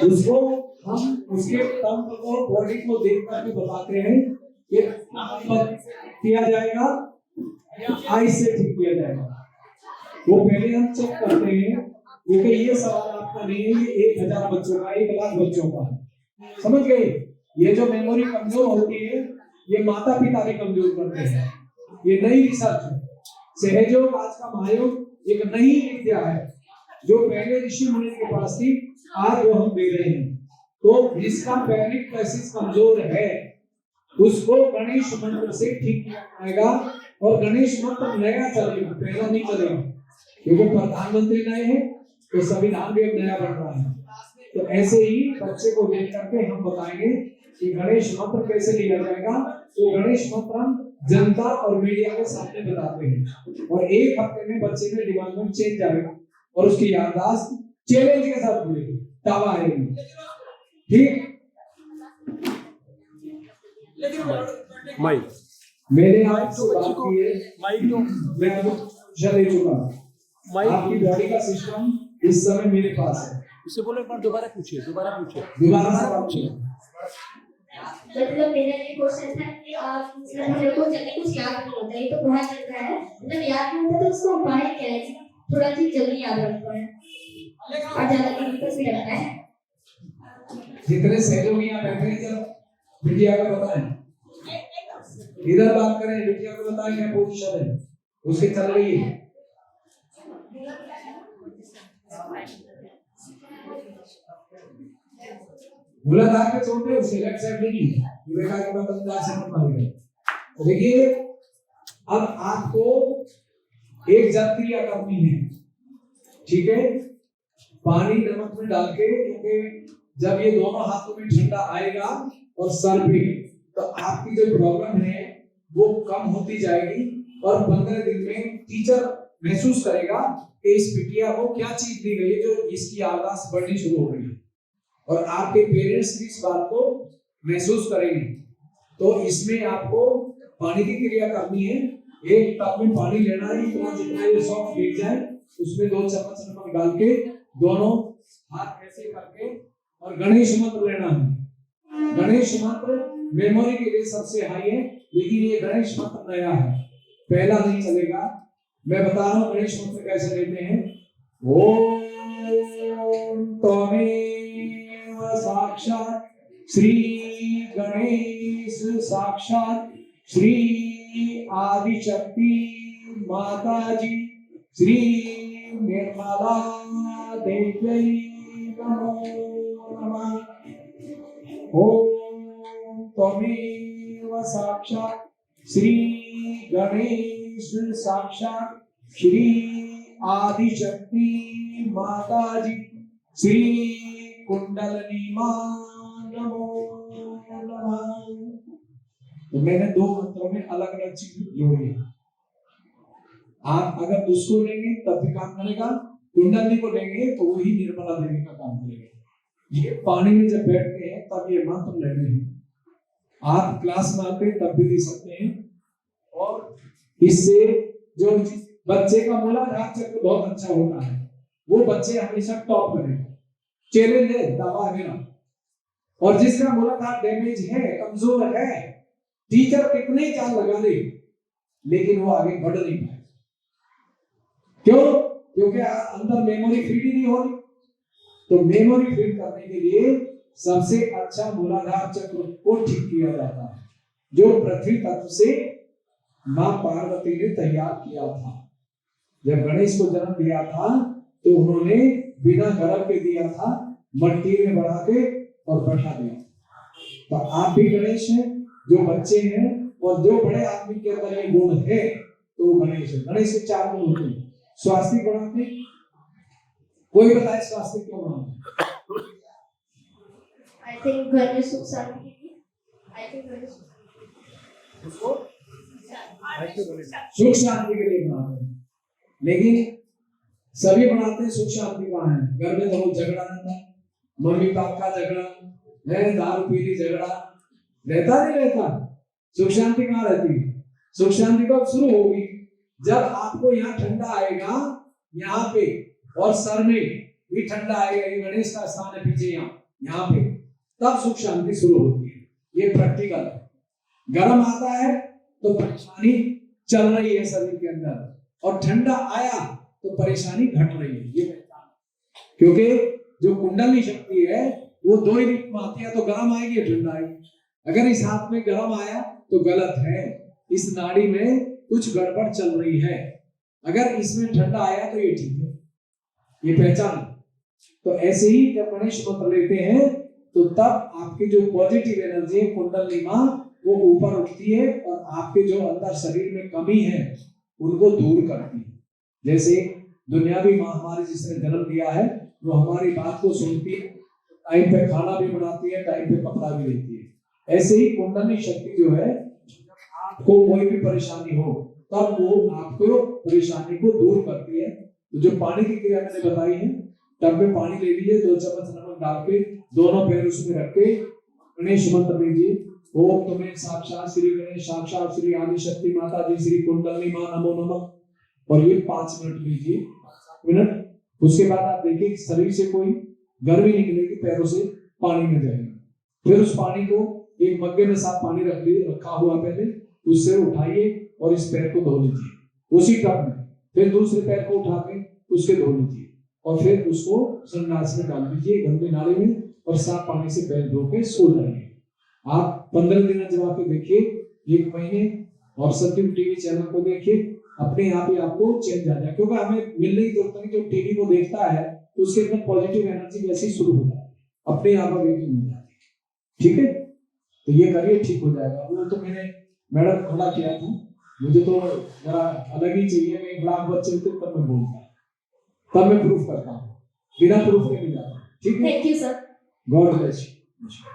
उसको हम उसके तंत्र को बॉडी को देख करके बताते हैं कि किया जाएगा या आई से ठीक किया जाएगा। वो पहले हम चेक करते हैं, क्योंकि ये सवाल आपका नहीं है, ये 1000 बच्चों का, 1 लाख बच्चों का, समझ गए। ये जो मेमोरी कमजोर होती है ये माता पिता भी कमजोर करते हैं। ये नई रिसर्च है। सहयोग आज का महायोग एक नई विद्या है जो पहले ऋषि मुनि के पास थी, आज वो हम दे रहे हैं। तो जिसका पैनिक क्राइसिस कमजोर है उसको गणेश मंत्र से ठीक किया जाएगा। और गणेश मंत्र नया चलेगा, पहला नहीं चलेगा, क्योंकि प्रधानमंत्री नए हैं तो संविधान भी अब नया बन रहा है। तो ऐसे ही बच्चे को देख करके हम बताएंगे कि गणेश मंत्र कैसे लिया जाएगा। तो गणेश मंत्र हम जनता और मीडिया के सामने बताते हैं और 1 हफ्ते में बच्चे में दिमाग में चेंज आएगा और उसकी याददाश्त चैलेंज के साथ जुड़ेगी, दावा आएगी। ठीक। माइक मेरे आपसे बात की है, माइक तो मैं चले चुका। आपकी बॉडी का सिस्टम इस समय मेरे पास है। उससे बोलो एक बार दोबारा पूछिए। दोबारा सवाल पूछिए। मतलब मेरा ये क्वेश्चन था कि आप मतलब मेरे को जल्दी कुछ याद नहीं होता, ये तो बहुत लगता है, मतलब याद नहीं होता तो उसको उपाय क्या है कि थोड़ा चीज जल्दी याद रखता है और ज्यादा दिन तक भी लगता है। जितने सहयोगी यहाँ बैठे हैं जरा बिटिया को बताएं, इधर बात करें, बिटिया को बताएं क्या पोजीशन है उसके चल रही है। मूलाधार पे छोड़ दे, उसके लेफ्ट साइड में नहीं विवेका के बाद अंदर से मत मारिएगा। देखिए अब आपको एक क्रिया करनी है, ठीक है। पानी नमक में डाल के, क्योंकि जब ये दोनों हाथों में ठंडा आएगा और सर पे, तो आपकी जो प्रॉब्लम है वो कम होती जाएगी और 15 दिन में टीचर महसूस करेगा कि इस बिटिया को क्या चीज दी गई है जो इसकी याददाश्त बढ़नी शुरू हो गई है और आपके पेरेंट्स भी इस बात को महसूस करेंगे। तो इसमें आपको पानी की क्रिया करनी है। एक टब में पानी लेना है, इतना जितना ये सॉफ्ट भीग जाए, उसमें 2 चम्मच नमक डाल के दोनों हाथ ऐसे करके और गणेश मंत्र लेना है। गणेश मंत्र मेमोरी के लिए सबसे हाई है, लेकिन ये गणेश मंत्र नया है, पहला नहीं चलेगा। मैं बता रहा हूँ गणेश मंत्र कैसे लेते हैं। ओम त्वमेव साक्षात् श्री गणेश साक्षात् श्री आदिशक्ति माताजी श्री निर्मला देव्यै नमो नमः। ओम त्वमेव साक्षात् श्री गणेश साक्षात् श्री आदिशक्ति माताजी श्री कुंडलिनी मां नमो नमः। तो मैंने 2 मंत्रों में अलग अलग चीज जोड़ी है। आप अगर उसको लेंगे तब भी काम करेगा, कुंडली को लेंगे तो वही निर्मला देवी का काम करेगा। ये पानी में जब बैठते हैं तब ये मंत्र लेने हैं। आप क्लास में आते तब भी दे सकते हैं। और इससे जो बच्चे का मूलाधार चक्र बहुत अच्छा होता है, वो बच्चे हमेशा टॉप करेंगे। चैलेंज है, दावा है ना। और जिसका मूलाधार डैमेज है, कमजोर है, टीचर कितने ही चाल लगा ले लेकिन वो आगे बढ़ नहीं पाए। क्यों? क्योंकि अंदर मेमोरी फीड ही नहीं हो रही। तो मेमोरी फीड करने के लिए सबसे अच्छा मूलाधार चक्र को ठीक किया जाता है, जो पृथ्वी तत्व से मां पार्वती ने तैयार किया था। जब गणेश को जन्म दिया था तो उन्होंने बिना गर्भ के दिया था, मट्टी में बढ़ा के और बैठा दिया। तो आप भी गणेश हैं, जो बच्चे हैं और जो बड़े आदमी के अंदर ये गुण है तो गणेश है। गणेश के 4 गुण होते हैं। स्वास्थ्य बढ़ाते, कोई बताए स्वास्थ्य क्यों बढ़ाते? आई थिंक घर में सुख शांति के लिए, आई थिंक घर में सुख शांति के लिए बनाते हैं। लेकिन सभी बनाते हैं, सुख शांति कहाँ है? घर में तो बहुत झगड़ा रहता है, मम्मी पापा का झगड़ा है, दारू पीली झगड़ा रहता नहीं रहता। सुख शांति कहाँ रहती है? सुख शांति कब शुरू होगी? जब आपको यहाँ ठंडा आएगा, यहाँ पे और सर में भी ठंडा आएगा। ये गणेश का स्थान है पीछे, यहाँ यहाँ पे, तब सुख शांति शुरू होती है। ये प्रैक्टिकल है। गर्म आता है तो परेशानी चल रही है शरीर के अंदर, और ठंडा आया तो परेशानी घट रही है। ये पहचान, क्योंकि जो कुंडली शक्ति है वो दो ही रूप में आती है, तो गर्म आएगी या ठंडा आएगी। अगर इस हाथ में गर्म आया तो गलत है, इस नाड़ी में कुछ गड़बड़ चल रही है। अगर इसमें ठंडा आया तो ये ठीक है। ये पहचान। तो ऐसे ही जब गणेश मंत्र लेते हैं तो तब आपकी जो पॉजिटिव एनर्जी है कुंडली मां वो ऊपर उठती है, और आपके जो अंदर शरीर में कमी है उनको दूर करती है। जैसे दुनियावी मां हमारी जिसने जन्म दिया है वो हमारी बात को सुनती है, टाइम पे खाना भी बनाती है, टाइम पे कपड़ा भी देती है। ऐसे ही कुंडली शक्ति जो है, आपको कोई भी परेशानी हो तब वो आपको परेशानी को दूर करती है। तो जो पानी की क्रिया मैंने बताई है, टब में पानी ले लीजिए, 2 चम्मच नमक डाल के दोनों पैर उसमें रख के गणेश मंत्र लीजिए। ओम तुम्हें साक्षात श्री गणेश, साक्षात श्री आदि शक्ति माता जी, श्री कुंडली मां नमो नमः, और ये 5 मिनट लीजिए, 5 मिनट। उसके बाद आप देखिए शरीर से कोई गर्मी निकलेगी, पैरों से पानी में जाएगा। फिर उस पानी को एक मग्गे में साफ पानी रखा हुआ पहले, उससे उठाइए और इस पैर को धो लीजिए उसी टब में। फिर दूसरे पैर को उठा के उसके धो लीजिए, और फिर उसको संडास में डाल दीजिए गंदी नाली में, और साफ पानी से पैर धो के सो जाइए। आप 15 दिन जमा के देखिए, 1 महीने, और सत्यम टीवी चैनल को देखिए, अपने आप ही आपको चेंज आ जाए। क्योंकि हमें मिलने की जरूरत नहीं, जो टीवी को देखता है उसके अंदर पॉजिटिव एनर्जी वैसे ही शुरू हो जाती है, अपने आप वेटिंग हो जाती है। ठीक है, तो ये करिए, ठीक हो जाएगा। वो तो मैंने मैडम खड़ा किया था, मुझे तो जरा अलग ही चाहिए। मैं एक लाख बच्चे थे तब मैं बोलता, तब मैं प्रूफ करता हूँ, बिना प्रूफ के नहीं जाता। ठीक है, thank you sir. God bless you.